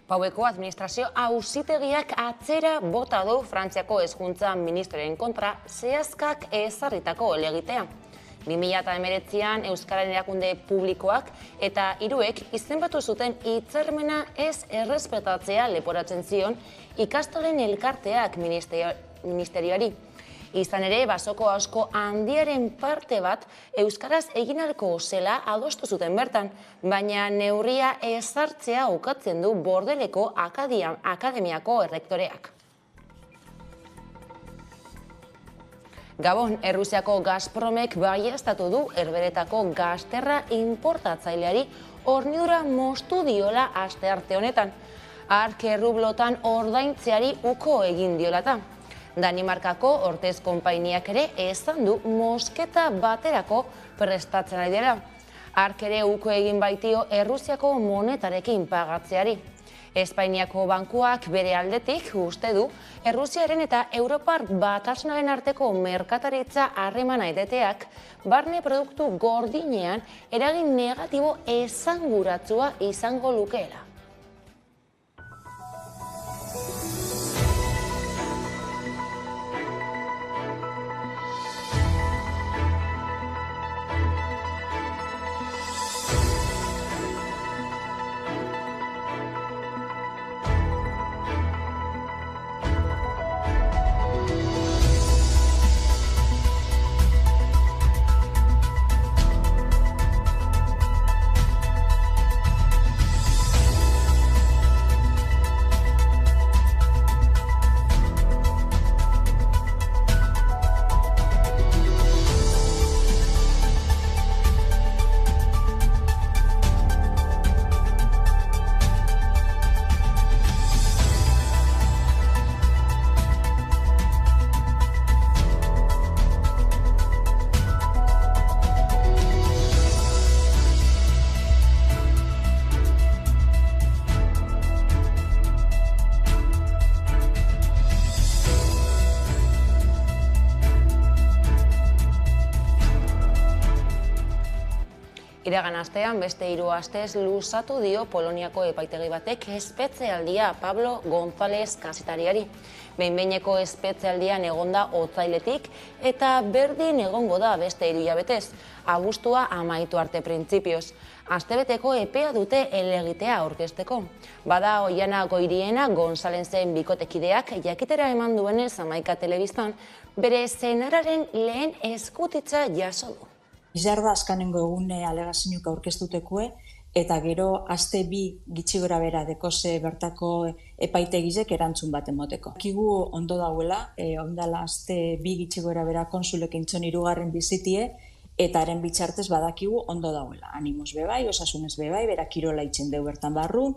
Paueko administrazio auzitegiak atzera bota du Frantziako hezkuntza ministerioaren kontra zehazkak ezarritako helegitea. 2019an Euskararen erakunde publikoak eta 3ek izenbatu zuten hitzarmena ez errespetatzea leporatzen zion ikastolen elkarteak ministerioari. Izan ere, basoko asko handiaren parte bat euskaraz egin ahalko zela adostu zuten bertan, baina neurria ezartzea ukatzen du Bordeleko akademiako errektoreak. Gabon, Errusiako Gazpromek baieztatu du Herbeheretako gazterra importatzaileari hornidura moztu diola astearte honetan. Hark errublotan ordaintzeari uko egin diolata. Danimarkako Ortez konpainiak ere esan du mosketa baterako prestatzen ari dela. Hark ere uko egin baitio Errusiako monetarekin pagatzeari. Espainiako bankuak bere aldetik uste du Errusiaren eta Europar Batasunaren arteko merkataritza harremana eteteak barne produktu gordinean eragin negatibo esanguratsua izango lukeela. Iragan astean beste 3 astez luzatu dio Poloniako epaitegi batek espetxealdia Pablo González kazetariari. Behin-behineko espetxealdian egonda otsailetik eta berdin egongo da beste 3 hilabetez, abuztua amaitu arte printzipioz. Astebeteko epea dute helegitea aurkezteko. Bada Oiana Goiriena Gonzálezen bikotekideak jakitera eman duenez Hamaika telebistan bere senarraren lehen eskutitza jaso du. Izar da azkanengo egune alegazioak aurkeztutekue, eta gero aste 2 gitxi gora bera dekoze bertako epaitegizek erantzun bat emoteko. Kigu ondo dauela, ondala aste 2 gitxi gora bera konsulek intzon 3. bizitie, eta haren bitxartez badakigu ondo dauela. Animoz bebai, osasunez bebai, bera kirola itzen deu bertan barrun,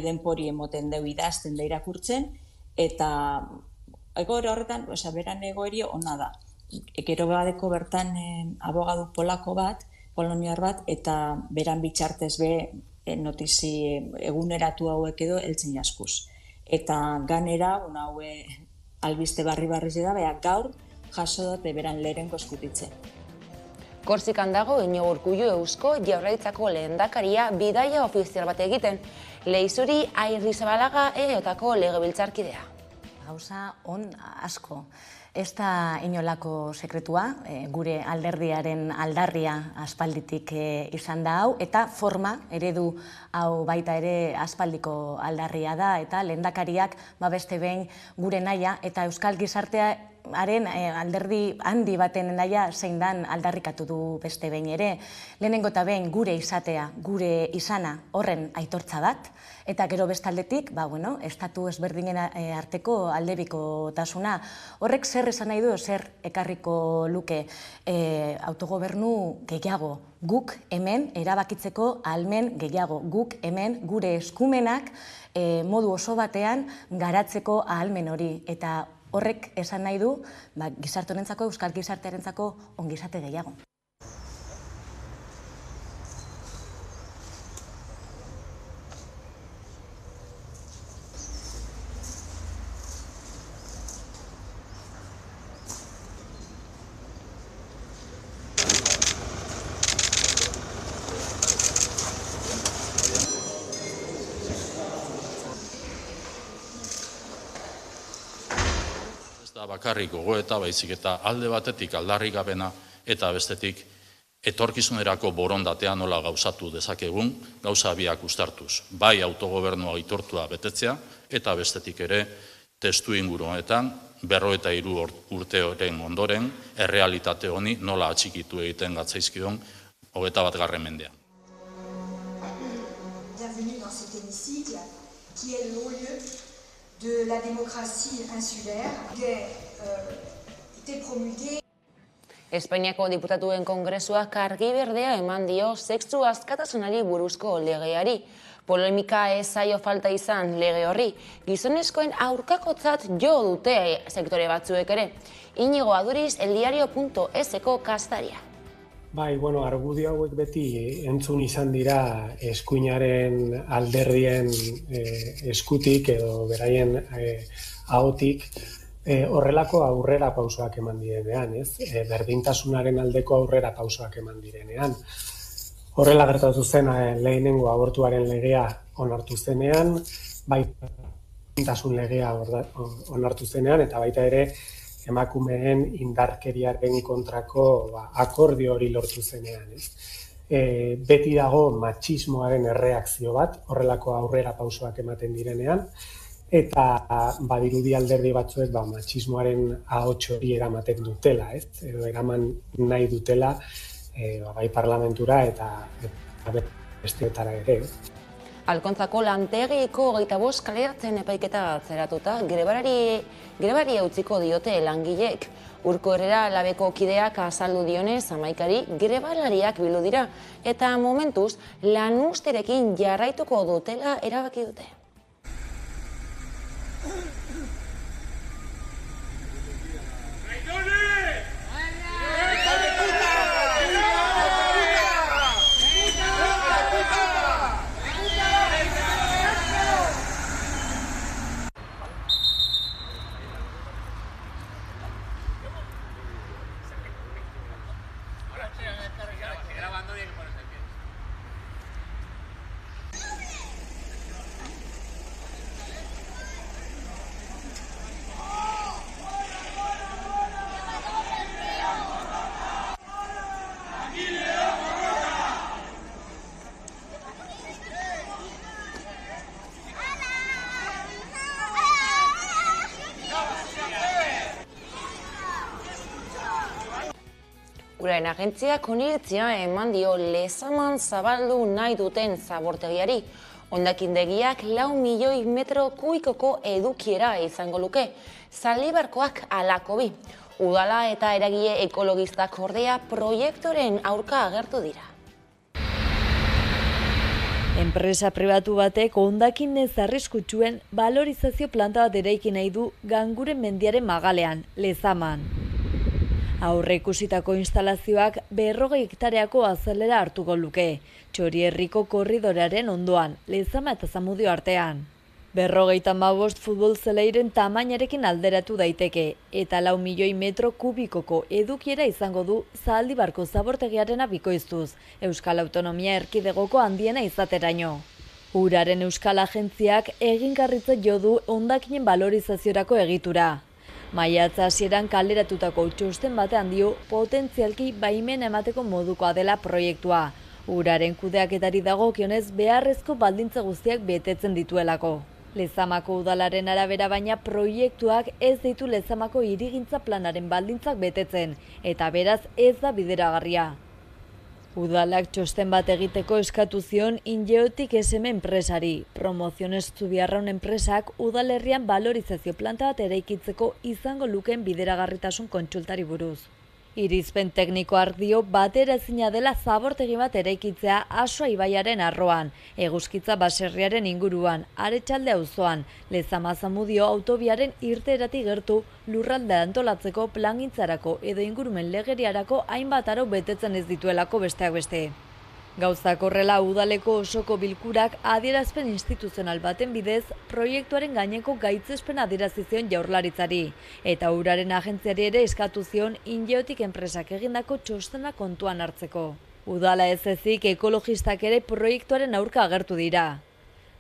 denpori emoten deu idazten da irakurtzen, eta egoera horretan, beran egoeri ona da. Gero badeko bertan abogadu polako bat, poloniar bat, eta beran bitxartez notizi eguneratu hauek edo heltzen jaskuz. Eta ganera, haue albiste barri-barriz da, gaur jaso dute beran lehenko eskutitze. Korsikan dago Iñigo Urkullu Eusko Jaurlaritzako lehendakaria bidaia ofizial bat egiten. Leixuri Agirrezabalaga EOtako legebiltzarkidea. Gauza on asko. Ez da inolako sekretua, gure alderdiaren aldarria aspalditik izan da hau, eta forma, eredu hau baita ere aspaldiko aldarria da, eta lehendakariak beste behin gure nahia, eta euskal gizartearen alderdi handi baten nahia zein dan aldarrikatu du beste behin ere. Lehenengo eta behin gure izatea, gure izana horren aitortza bat, eta gero bestaldetik, estatu ezberdinen arteko aldebikotasuna. Horrek zer esan nahi du, zer ekarriko luke autogobernu gehiago. Guk hemen erabakitzeko ahalmen gehiago. Guk hemen gure eskumenak modu oso batean garatzeko ahalmen hori. Eta horrek esan nahi du gizarte honentzako, euskal gizartearentzako ongizate gehiago. da bakarrik gogoeta, baizik eta alde batetik aldarrikapena eta bestetik etorkizunerako borondatea nola gauzatu dezakegun, gauza biak uztartuz. Bai autogobernua aitortua betetzea eta bestetik ere testu inguru honetan 53 urteoren ondoren errealitate honi nola atxikitu egiten gatzaizkion 21. mendean. Bienvenue dans cet hémicycle qui est le haut-lieu de la démocratie insulaire qui a été promulguée. Espainiako diputatuen kongresuak argi berdea eman dio sexu askatasunari buruzko legeari. Polemika ez zaio falta izan lege horri, gizonezkoen aurkakotzat jo dute sektore batzuek ere. Inigo Aduriz, eldiario.eseko kastaria. Bai, argudio hauek beti entzun izan dira eskuinaren alderdien eskutik edo beraien ahotik horrelako aurrera pausoak eman direnean, ez? Berdintasunaren aldeko aurrera pausoak eman direnean. Horrela gertatu zen lehenengo abortuaren legea onartu zenean, bai berdintasun legea onartu zenean, eta baita ere emakumeen indarkeriaren kontrako akordio hori lortu zenean. Beti dago matxismoaren erreakzio bat, horrelako aurrera pausoak ematen direnean, eta badirudi alderdi batzuek matxismoaren ahots hori eramaten dutela, edo eraman nahi dutela bai parlamentura eta besteetara ere. Alkontzako lantegiko 25 kaleratzen epaiketa atzeratuta, grebari utziko diote langilek. Urko Herrera Labeko kideak azaldu dionez, hamaikari grebalariak bildu dira, eta momentuz lanuzterekin jarraituko dutela erabaki dute. Uraren agentziak oniritzia eman dio Lezaman zabaldu nahi duten zabortegiari. Hondakindegiak 4 milioi metro kubikoko edukiera izango luke. Zaldibarkoak halako bi. Udala eta eragile ekologistak ordea proiektoren aurka agertu dira. Enpresa pribatu batek hondakinez arriskutsuen balorizazio planta bat eraiki nahi du Ganguren mendiaren magalean, Lezaman. Aurre ikusitako instalazioak 40 hektareako azelera hartuko luke, Txorierriko korridorearen ondoan, Lezama eta Zamudio artean. 55 futbol zeleiren tamainarekin alderatu daiteke, eta 4 milioi metro kubikoko edukiera izango du Zaldibarko zabortegiarena bikoiztuz, Euskal Autonomia Erkidegoko handiena izateraino. Uraren Euskal Agentziak egingarritza jo du hondakinen balorizaziorako egitura. Maiatza hasieran kaleratutako txosten batean dio potentzialki baimen emateko modukoa dela proiektua. Uraren kudeaketari dagokionez beharrezko baldintza guztiak betetzen dituelako. Lezamako udalaren arabera baina proiektuak ez ditu Lezamako hirigintza planaren baldintzak betetzen, eta beraz ez da bideragarria. Udalak txosten bat egiteko eskatu zion Ingeotik SM enpresari. Promozionez Zubiarraun enpresak udalerrian balorizazio planta bat eraikitzeko izango lukeen bideragarritasun kontsultari buruz. Irizpen tekniko ardio bateraezina dela zabortegi bat eraikitzea Asoa ibaiaren arroan, Eguzkitza baserriaren inguruan, Aretxalde auzoan, Lezama Zamudio autobiaren irteeratik gertu lurralde antolatzeko plangintzarako edo ingurumen legeriarako hainbat arau betetzen ez dituelako besteak beste. Gauzak horrela udaleko osoko bilkurak adierazpen instituzional baten bidez proiektuaren gaineko gaitzespen adierazizion Jaurlaritzari, eta uraren agentziari ere eskatu zion Ingeotik enpresak egindako txostena kontuan hartzeko. Udala ez ezik ekologistak ere proiektuaren aurka agertu dira.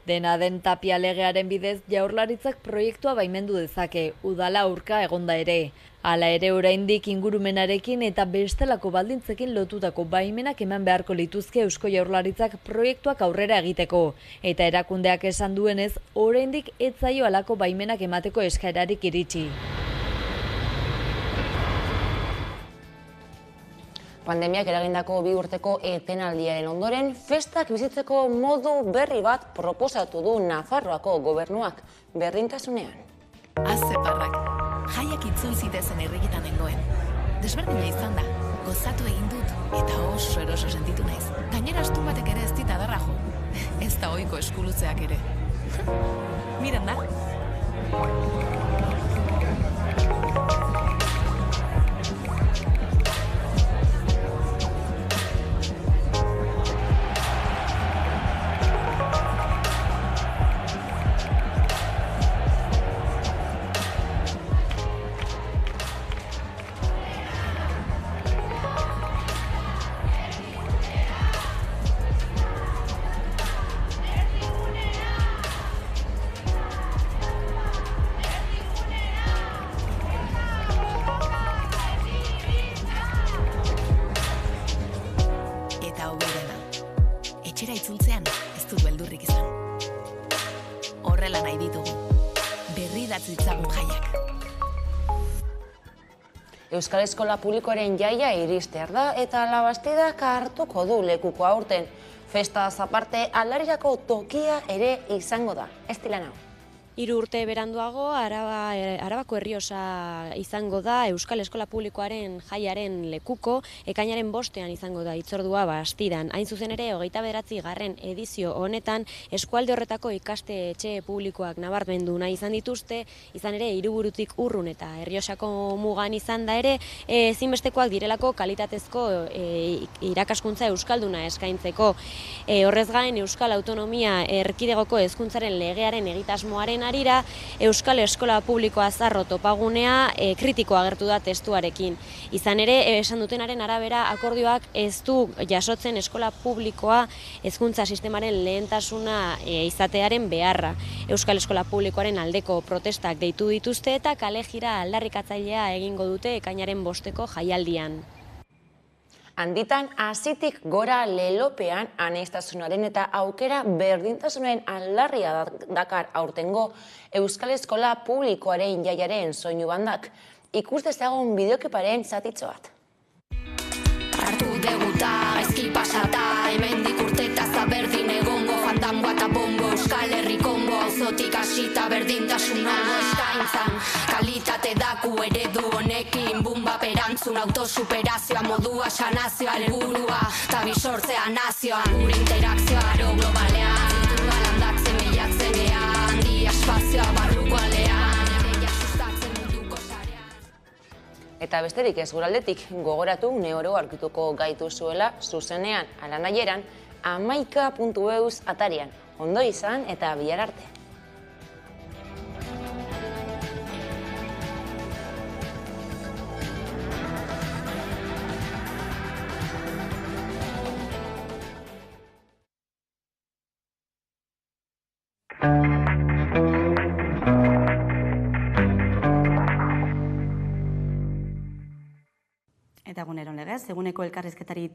Dena den Tapia legearen bidez Jaurlaritzak proiektua baimendu dezake, udala aurka egonda ere. Hala ere oraindik ingurumenarekin eta bestelako baldintzekin lotutako baimenak eman beharko lituzke Eusko Jaurlaritzak proiektuak aurrera egiteko. Eta erakundeak esan duenez, oraindik ez zaio halako baimenak emateko eskaerarik iritsi. Pandemiak eragindako 2 urteko etenaldiaren ondoren, festak bizitzeko modu berri bat proposatu du Nafarroako gobernuak berdintasunean. Azeparrak, jaiak itzul zitezen herrikitan nengoen. Desberdina izan da, gozatu egin dut eta oso eroso sentitu naiz. Gainera astun batek ere ez dit adarra jo. Ez da ohiko eskulutzeak ere. Miran da. Etxera itzultzean ez dut beldurrik izan. Horrela nahi ditugu. Berridatz ditzagun jaiak. Euskal Eskola Publikoaren jaia iristear da eta Labastidak hartuko du lekuko aurten. Festaz aparte aldarirako tokia ere izango da. Ez dilan hau. 3 urte beranduago, Arabako Errioxa izango da Euskal Eskola Publikoaren jaiaren lekuko, ekainaren 5ean izango da hitzordua Bastidan. Hain zuzen ere, 29. edizio honetan, eskualde horretako ikastetxe publikoak nabarmendu nahi izan dituzte, izan ere, Hiriburutik urrun eta Errioxako mugan izan da ere, ezinbestekoak direlako kalitatezko irakaskuntza euskalduna eskaintzeko. Horrez gain, Euskal Autonomia Erkidegoko hezkuntzaren legearen egitasmoaren arira, Euskal Eskola Publikoa Zarro topagunea kritiko agertu da testuarekin. Izan ere, esan dutenaren arabera, akordioak ez du jasotzen eskola publikoa hezkuntza sistemaren lehentasuna izatearen beharra. Euskal Eskola Publikoaren aldeko protestak deitu dituzte eta kale jira aldarrikatzailea egingo dute ekainaren 5eko jaialdian. Handitan, hazitik gora lelopean aniztasunaren eta aukera berdintasunaren aldarria dakar aurtengo Euskal Eskola Publikoaren jaiaren soinu bandak. Ikus dezagun bideokiparen zatitxo bat. Hartu deguta, gaizki pasata, hemendik urteta zaberdin egongo, fandangoa eta bongo, Euskal Herri Kongo, auzotik hasita berdintasun ongo eskaintzan, kalitate daku eredu honekin, bumba perantzun, autosuperazioa, modua, sanazioa, helburua, eta bisortzea nazioan, gure interakzioa, aro globalean, zitua landatzen, bilatzen ean, dia espazioa, barruko alean, ideia sustatzen munduko sarean. Eta besterik ez guraldetik, gogoratu neoro aurkituko gaitu zuela zuzenean ala nahieran 11.eus atarian. Ondo izan eta bihar arte. Eta eguneron legez, eguneko elkarrizketari